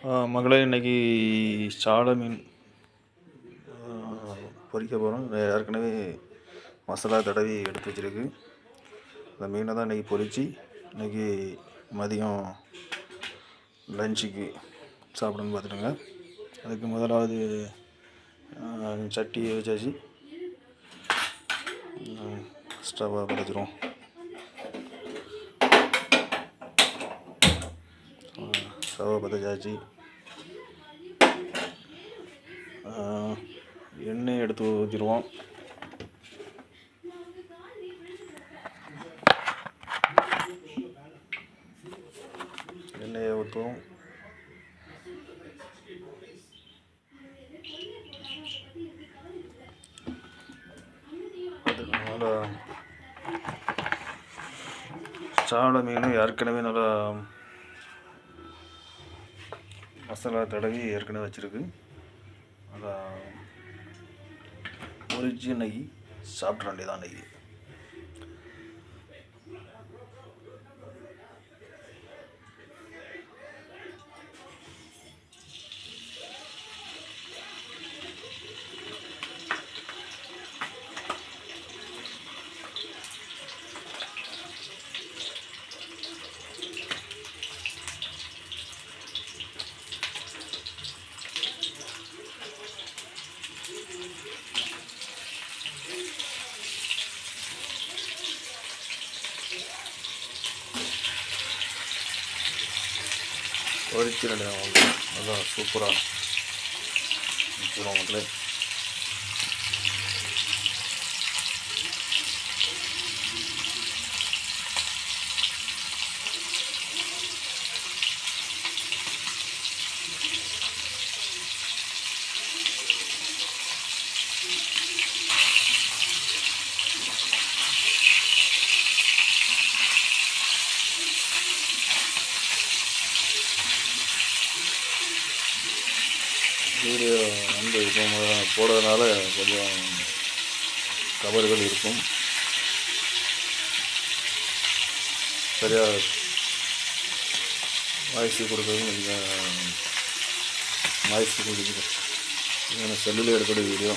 மகளே, இன்னைக்கு சால மீன் பொரிக்க போகிறோம். ஏற்கனவே மசாலா தடவி எடுத்து வச்சுருக்கு. அந்த மீனை தான் இன்றைக்கி பொரித்து இன்றைக்கி மதியம் லஞ்சுக்கு சாப்பிடணும்னு பார்த்துடுங்க. அதுக்கு முதலாவது சட்டியை வச்சாச்சு. ஸ்டவ்வை பற்றிச்சிரும். ஸ்டவ்வை பற்றிச்சாச்சு. எண்ணெய் எடுத்து ஊற்றிடுவோம். எண்ணெயை ஊற்றுவோம். அதுக்கு சால மீன் ஏற்கனவே நல்லா மசாலா தடவி ஏற்கனவே வச்சுருக்கு. அதை பொரிச்சு இன்னைக்கு சாப்பிட்ற வேண்டியதான். இன்னைக்கு பொரிச்சு நல்லா சூப்பராக வச்சுருவோம் மக்களே. வீடியோ இப்போ போடுறதுனால கொஞ்சம் தவறுகள் இருக்கும். சரியாக வாய்ஸ் கொடுக்குறது கொஞ்சம் வாய்ஸ் கொடுக்குது. செல்லில் எடுக்கிற வீடியோ